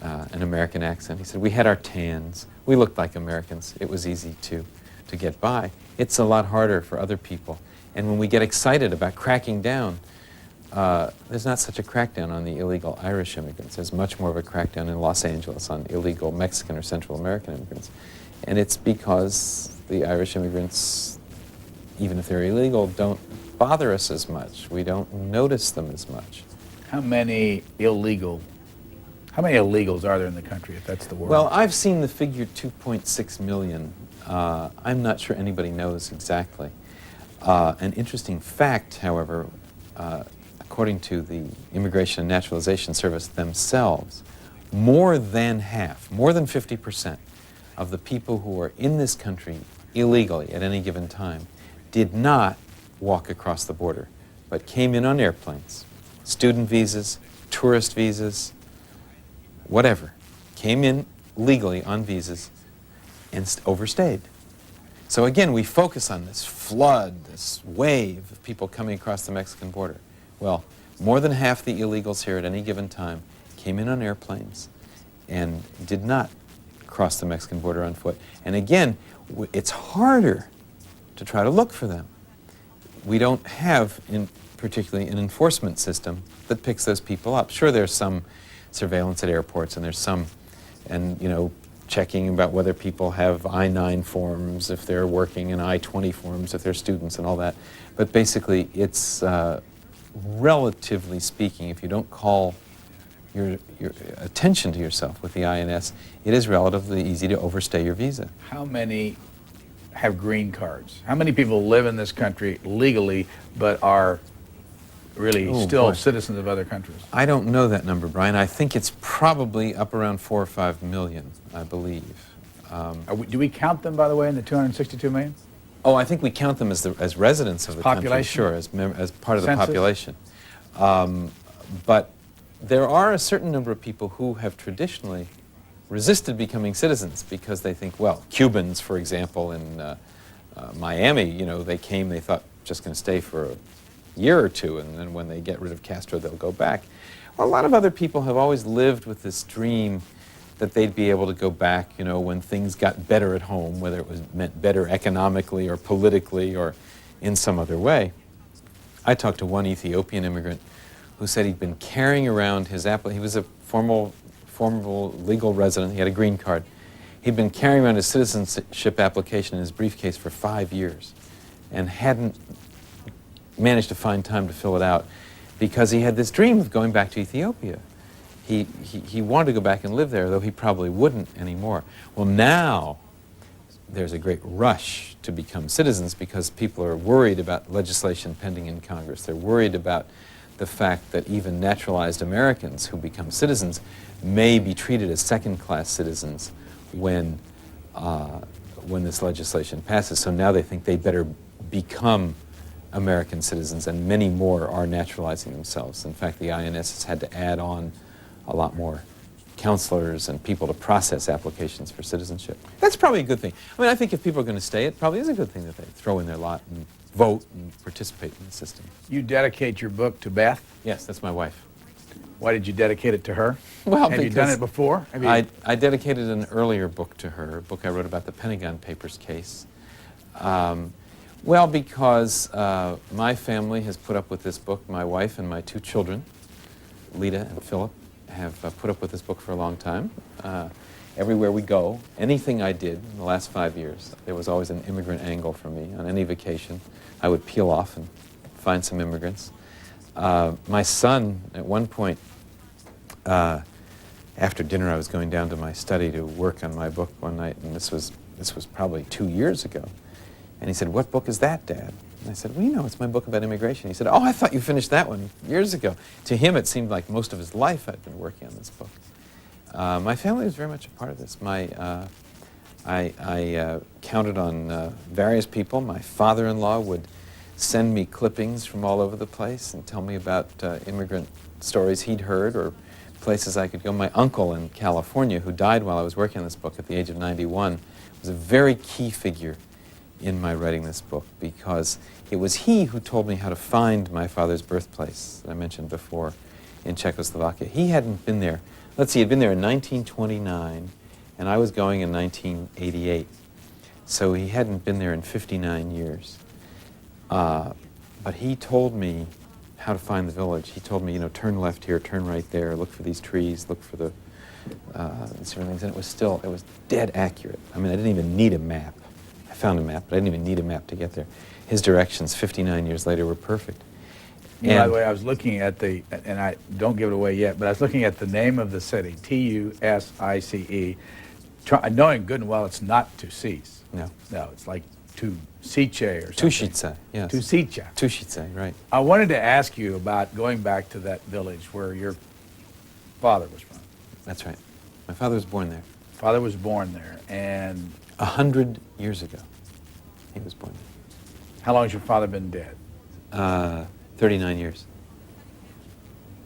an American accent. He said, we had our tans. We looked like Americans. It was easy to get by. It's a lot harder for other people. And when we get excited about cracking down, there's not such a crackdown on the illegal Irish immigrants. There's much more of a crackdown in Los Angeles on illegal Mexican or Central American immigrants. And it's because the Irish immigrants, even if they're illegal, don't bother us as much. We don't notice them as much. How many illegals are there in the country, if that's the word? Well, I've seen the figure 2.6 million. I'm not sure anybody knows exactly. An interesting fact, however, according to the Immigration and Naturalization Service themselves, more than half, more than 50% of the people who are in this country illegally at any given time did not walk across the border, but came in on airplanes, student visas, tourist visas, whatever, came in legally on visas and overstayed. So again, we focus on this flood, this wave of people coming across the Mexican border. Well, more than half the illegals here at any given time came in on airplanes and did not cross the Mexican border on foot. And again, it's harder to try to look for them. We don't have, particularly, an enforcement system that picks those people up. Sure, there's some surveillance at airports, and there's some, checking about whether people have I-9 forms, if they're working, and I-20 forms, if they're students, and all that. But basically, it's relatively speaking, if you don't call your attention to yourself with the INS, it is relatively easy to overstay your visa. How many have green cards? How many people live in this country legally but are really still citizens of other countries? I don't know that number, Brian. I think it's probably up around 4 or 5 million, I believe. Do we count them, by the way, in the 262 million? Oh, I think we count them as residents of the country, sure, as part of the population. But there are a certain number of people who have traditionally resisted becoming citizens because they think, well, Cubans, for example, in Miami, they came, they thought just going to stay for a year or two, and then when they get rid of Castro, they'll go back. Well, a lot of other people have always lived with this dream that they'd be able to go back, when things got better at home, whether it was meant better economically or politically or in some other way. I talked to one Ethiopian immigrant who said he'd been carrying around his he was a formal legal resident, he had a green card. He'd been carrying around his citizenship application in his briefcase for 5 years and hadn't managed to find time to fill it out because he had this dream of going back to Ethiopia. He wanted to go back and live there, though he probably wouldn't anymore. Well, now there's a great rush to become citizens because people are worried about legislation pending in Congress. They're worried about the fact that even naturalized Americans who become citizens may be treated as second-class citizens when this legislation passes. So now they think they better become American citizens, and many more are naturalizing themselves. In fact, the INS has had to add on a lot more counselors and people to process applications for citizenship. That's probably a good thing. I mean, I think if people are going to stay, it probably is a good thing that they throw in their lot and vote and participate in the system. You dedicate your book to Beth? Yes, that's my wife. Why did you dedicate it to her? Well, have you done it before? I dedicated an earlier book to her, a book I wrote about the Pentagon Papers case. Well, because my family has put up with this book. My wife and my 2 children, Lita and Philip, have put up with this book for a long time. Everywhere we go, anything I did in the last 5 years, there was always an immigrant angle for me. On any vacation, I would peel off and find some immigrants. My son, at one point, after dinner, I was going down to my study to work on my book one night, and this was probably 2 years ago. And he said, "What book is that, Dad?" And I said, "Well, it's my book about immigration." He said, "Oh, I thought you finished that one years ago." To him, it seemed like most of his life I'd been working on this book. My family was very much a part of this. I counted on various people. My father-in-law would send me clippings from all over the place and tell me about immigrant stories he'd heard or places I could go. My uncle in California, who died while I was working on this book at the age of 91, was a very key figure in my writing this book because it was he who told me how to find my father's birthplace that I mentioned before in Czechoslovakia. He hadn't been there. Let's see, he'd been there in 1929, and I was going in 1988. So he hadn't been there in 59 years. But he told me how to find the village. He told me, turn left here, turn right there, look for these trees, look for the certain things. And it was dead accurate. I mean, I didn't even need a map. I found a map, but I didn't even need a map to get there. His directions 59 years later were perfect. By the way, I was looking at and I don't give it away yet, but I was looking at the name of the city, Tusice, knowing good and well it's not Tusis. No. No, it's like Tusice or something. Tusice, yes. Tusice. Tusice, right. I wanted to ask you about going back to that village where your father was from. That's right. My father was born there. Father was born there, and 100 years ago, he was born how long has your father been dead? there. 39 years.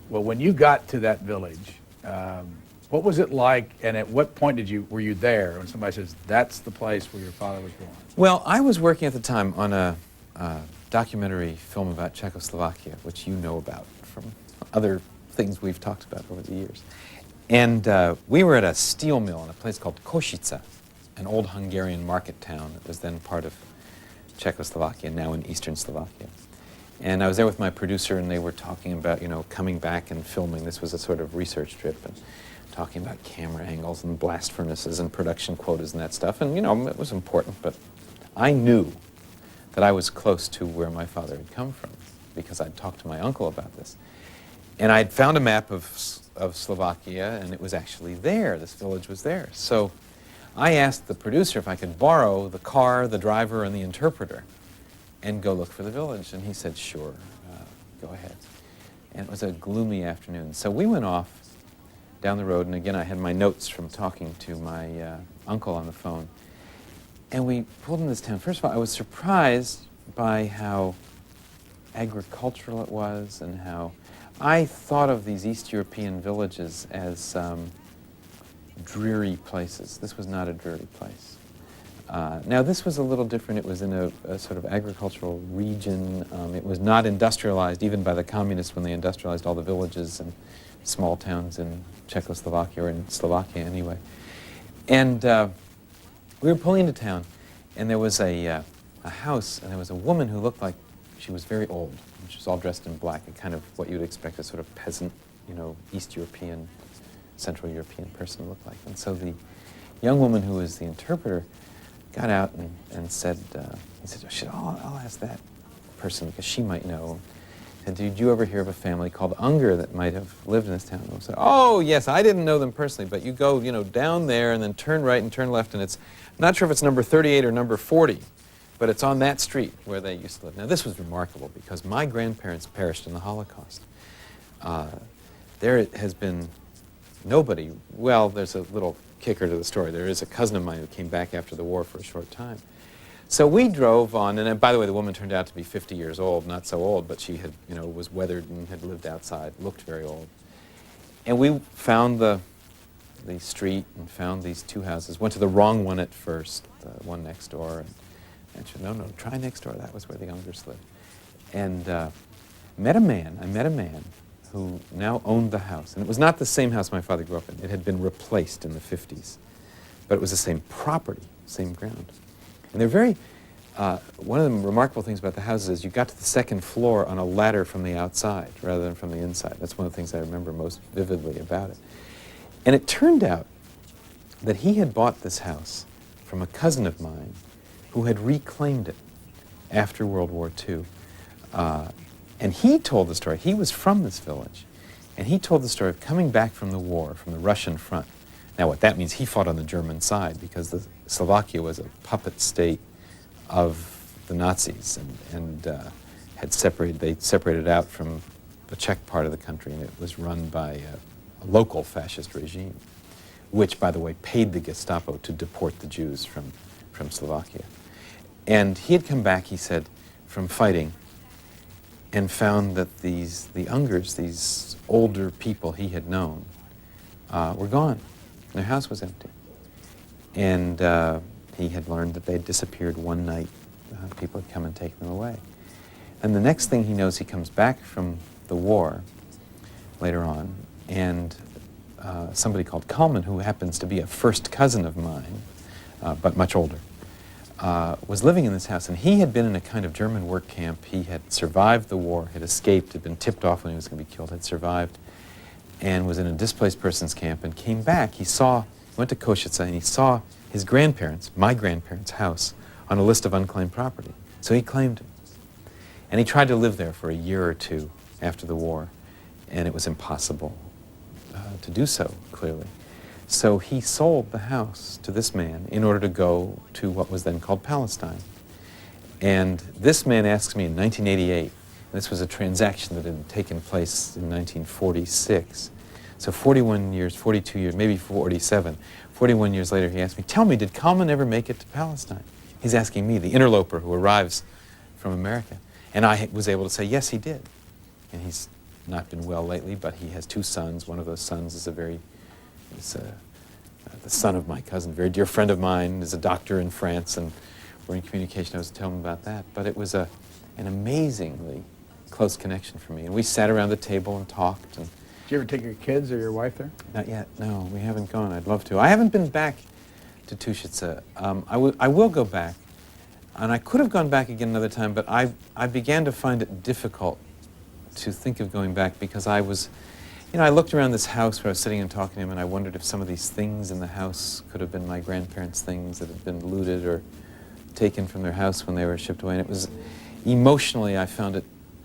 Well, when you got to that village, what was it like, and at what point were you there when somebody says, that's the place where your father was born? Well, I was working at the time on a documentary film about Czechoslovakia, which you know about from other things we've talked about over the years. And we were at a steel mill in a place called Košice, an old Hungarian market town that was then part of Czechoslovakia, now in eastern Slovakia. And I was there with my producer, and they were talking about, coming back and filming. This was a sort of research trip, and talking about camera angles and blast furnaces and production quotas and that stuff. And, it was important, but I knew that I was close to where my father had come from because I'd talked to my uncle about this. And I'd found a map of Slovakia, and it was actually there. This village was there. So I asked the producer if I could borrow the car, the driver, and the interpreter and go look for the village. And he said, sure, go ahead. And it was a gloomy afternoon. So we went off down the road, and again, I had my notes from talking to my uncle on the phone. And we pulled in this town. First of all, I was surprised by how agricultural it was, and how I thought of these East European villages as dreary places. This was not a dreary place. Now, this was a little different. It was in a sort of agricultural region. It was not industrialized, even by the communists when they industrialized all the villages and small towns in Czechoslovakia, or in Slovakia anyway. And we were pulling into town, and there was a house, and there was a woman who looked like she was very old. She was all dressed in black, and kind of what you would expect a sort of peasant, East European, Central European person to look like. And so the young woman who was the interpreter got out and said, he said, I'll ask that person because she might know. And did you ever hear of a family called Unger that might have lived in this town? And I said, oh, yes, I didn't know them personally, but you go, down there and then turn right and turn left, and it's, I'm not sure if it's number 38 or number 40, but it's on that street where they used to live. Now, this was remarkable because my grandparents perished in the Holocaust. There has been nobody, well, there's a little kicker to the story. There is a cousin of mine who came back after the war for a short time. So we drove on, and by the way, the woman turned out to be 50 years old, not so old, but she had, was weathered and had lived outside, looked very old. And we found the street and found these two houses, went to the wrong one at first, the one next door, and she said, no, try next door, that was where the Ungers lived. And I met a man who now owned the house. And it was not the same house my father grew up in. It had been replaced in the 50s. But it was the same property, same ground. And they're very, one of the remarkable things about the houses is you got to the second floor on a ladder from the outside rather than from the inside. That's one of the things I remember most vividly about it. And it turned out that he had bought this house from a cousin of mine who had reclaimed it after World War II. And he told the story. He was from this village. And he told the story of coming back from the war, from the Russian front. Now, what that means, he fought on the German side because Slovakia was a puppet state of the Nazis, and they separated out from the Czech part of the country, and it was run by a local fascist regime, which, by the way, paid the Gestapo to deport the Jews from Slovakia. And he had come back, he said, from fighting, and found that the Ungers, these older people he had known, were gone. Their house was empty. And he had learned that they had disappeared one night. People had come and taken them away. And the next thing he knows, he comes back from the war later on, and somebody called Kalman, who happens to be a first cousin of mine, but much older, was living in this house. And he had been in a kind of German work camp. He had survived the war, had escaped, had been tipped off when he was going to be killed, had survived, and was in a displaced persons camp, and came back. Went to Košice, and he saw his grandparents, my grandparents' house, on a list of unclaimed property. So he claimed it. And he tried to live there for a year or two after the war, and it was impossible to do so, clearly. So he sold the house to this man in order to go to what was then called Palestine. And this man asks me in 1988, this was a transaction that had taken place in 1946. So 41 years, 42 years, maybe 47, 41 years later, he asked me, tell me, did Kalman ever make it to Palestine? He's asking me, the interloper who arrives from America. And I was able to say, yes, he did. And he's not been well lately, but he has 2 sons. One of those sons is the son of my cousin, a very dear friend of mine, is a doctor in France, and we're in communication. I was telling him about that. But it was an amazingly close connection for me. And we sat around the table and talked. And Did you ever take your kids or your wife there? not yet, no, we haven't gone. I'd love to. I haven't been back to Tushitsa. I will go back. And I could have gone back again another time, but I began to find it difficult to think of going back because I was, I looked around this house where I was sitting and talking to him, and I wondered if some of these things in the house could have been my grandparents' things that had been looted or taken from their house when they were shipped away. And it was, emotionally, I found it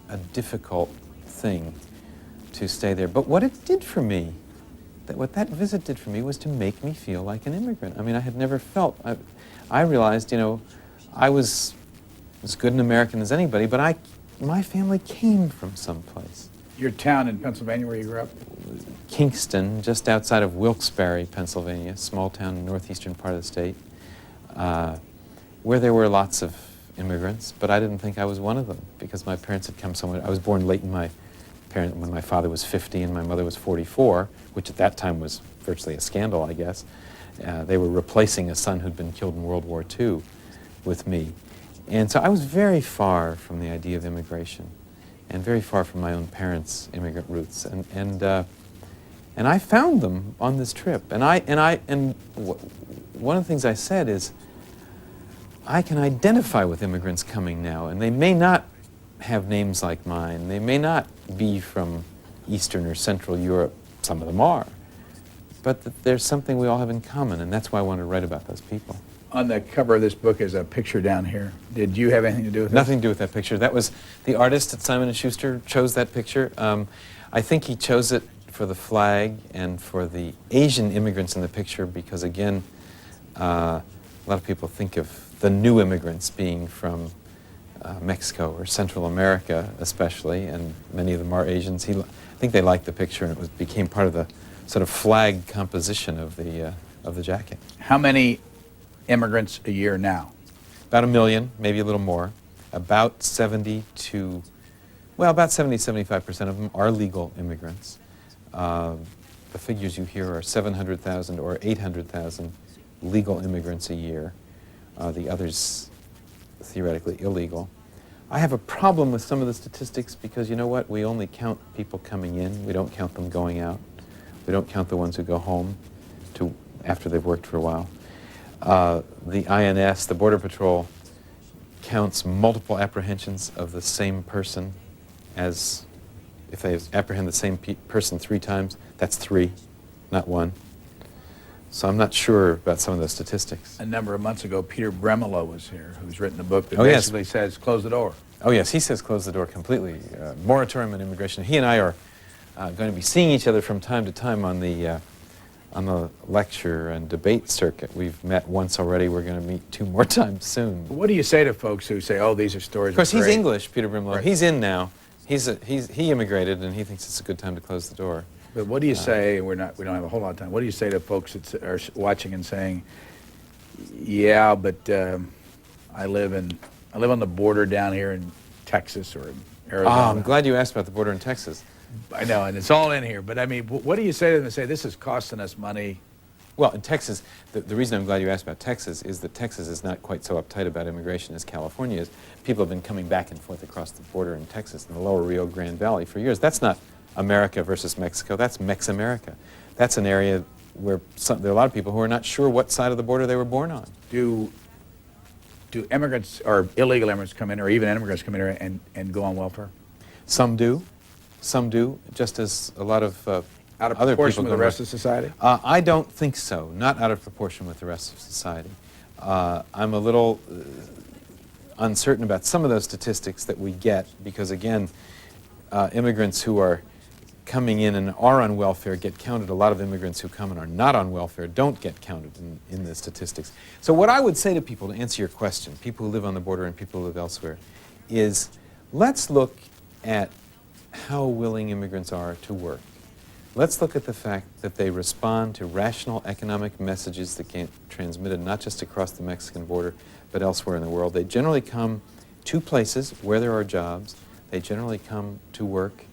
a difficult thing to stay there. But what it did for me, what that visit did for me was to make me feel like an immigrant. I mean, I had never felt, I realized, I was as good an American as anybody, but my family came from someplace. Your town in Pennsylvania where you grew up? Kingston, just outside of Wilkes-Barre, Pennsylvania, small town in the northeastern part of the state, where there were lots of immigrants, but I didn't think I was one of them because my parents had come somewhere. I was born late in when my father was 50 and my mother was 44, which at that time was virtually a scandal, I guess. They were replacing a son who'd been killed in World War II with me. And so I was very far from the idea of immigration and very far from my own parents' immigrant roots. And I found them on this trip. And one of the things I said is, I can identify with immigrants coming now, and they may not have names like mine. They may not be from Eastern or Central Europe. Some of them are. But there's something we all have in common, and that's why I wanted to write about those people. On the cover of this book is a picture down here. Did you have anything to do with it? Nothing to do with that picture. That was the artist at Simon & Schuster chose that picture. I think he chose it for the flag and for the Asian immigrants in the picture because, again, a lot of people think of the new immigrants being from Mexico or Central America especially, and many of them are Asians. I think they liked the picture, and it became part of the sort of flag composition of the jacket. How many immigrants a year now? About 1 million, maybe a little more. About 75% of them are legal immigrants. The figures you hear are 700,000 or 800,000 legal immigrants a year. The others theoretically illegal. I have a problem with some of the statistics because, you know what, we only count people coming in. We don't count them going out. We don't count the ones who go home after they've worked for a while. The INS, the Border Patrol, counts multiple apprehensions of the same person as if they apprehend the same person 3 times, that's 3, not 1. So I'm not sure about some of those statistics. A number of months ago, Peter Bremelo was here, who's written a book that Oh, yes. basically says, close the door. Oh yes, he says close the door completely. Moratorium on immigration. He and I are going to be seeing each other from time to time on the lecture and debate circuit. We've met once already. We're going to meet 2 more times soon. What do you say to folks who say, oh, these are stories Of course, he's great. English, Peter Brimlow. Right. He's in now. He immigrated, and he thinks it's a good time to close the door. But what do you say, we don't have a whole lot of time, what do you say to folks that are watching and saying, yeah, but I live on the border down here in Texas or in Arizona. Oh, I'm glad you asked about the border in Texas. I know, and it's all in here, but I mean, what do you say to them and say, this is costing us money? Well, in Texas, the reason I'm glad you asked about Texas is that Texas is not quite so uptight about immigration as California is. People have been coming back and forth across the border in Texas, in the lower Rio Grande Valley for years. That's not America versus Mexico, that's Mex-America. That's an area where there are a lot of people who are not sure what side of the border they were born on. Do immigrants or illegal immigrants come in, or even immigrants come in here and go on welfare? Some do, just as a lot of Out of other proportion people with go the rest of society? I don't think so, not out of proportion with the rest of society. I'm a little uncertain about some of those statistics that we get because, again, immigrants who are coming in and are on welfare get counted. A lot of immigrants who come and are not on welfare don't get counted in the statistics. So what I would say to people, to answer your question, people who live on the border and people who live elsewhere, is let's look at how willing immigrants are to work. Let's look at the fact that they respond to rational economic messages that get transmitted not just across the Mexican border, but elsewhere in the world. They generally come to places where there are jobs. They generally come to work.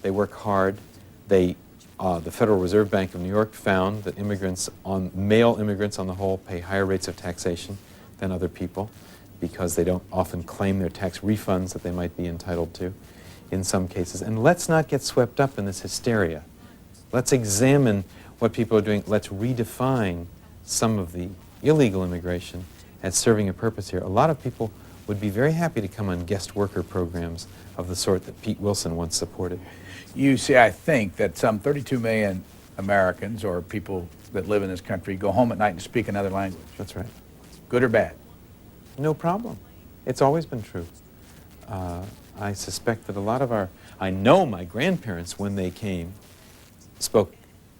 They work hard. The Federal Reserve Bank of New York found that male immigrants on the whole pay higher rates of taxation than other people because they don't often claim their tax refunds that they might be entitled to in some cases. And let's not get swept up in this hysteria. Let's examine what people are doing. Let's redefine some of the illegal immigration as serving a purpose here. A lot of people would be very happy to come on guest worker programs of the sort that Pete Wilson once supported. You see, I think that some 32 million Americans or people that live in this country go home at night and speak another language. That's right. Good or bad? No problem. It's always been true. I suspect that I know my grandparents, when they came, spoke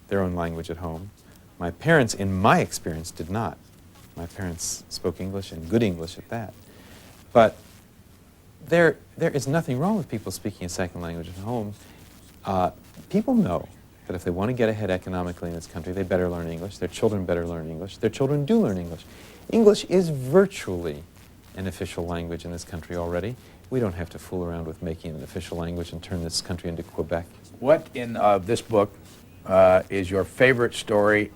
their own language at home. My parents, in my experience, did not. My parents spoke English, and good English at that. But there is nothing wrong with people speaking a second language at home. People know that if they want to get ahead economically in this country, they better learn English. Their children better learn English. Their children do learn English. English is virtually an official language in this country already. We don't have to fool around with making it an official language and turn this country into Quebec. What in this book is your favorite story,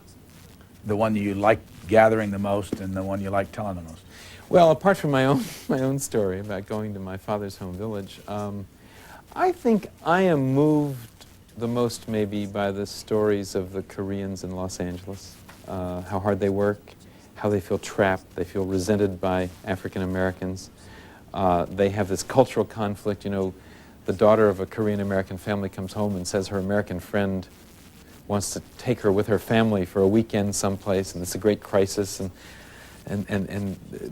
the one that you like gathering the most and the one you like telling the most? Well, apart from my own story about going to my father's home village, I think I am moved the most maybe by the stories of the Koreans in Los Angeles, how hard they work, how they feel trapped, they feel resented by African Americans. They have this cultural conflict. You know, the daughter of a Korean American family comes home and says her American friend wants to take her with her family for a weekend someplace, and it's a great crisis, and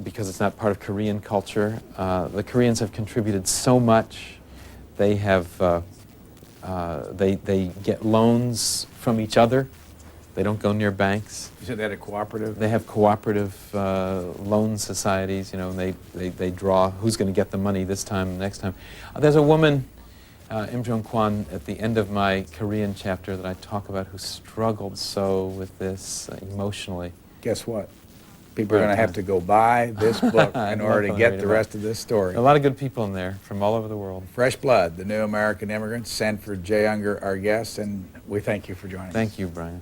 because it's not part of Korean culture. The Koreans have contributed so much. They have they get loans from each other. They don't go near banks. You said they had a cooperative? They have cooperative loan societies, you know, and they draw who's going to get the money this time, next time. There's a woman, Im Jong Kwan, at the end of my Korean chapter that I talk about who struggled so with this emotionally. Guess what? People are going to have to go buy this book in order to get the rest of this story. A lot of good people in there from all over the world. Fresh Blood, The New American Immigrants. Sanford J. Unger, our guest, and we thank you for joining us. Thank you, Brian.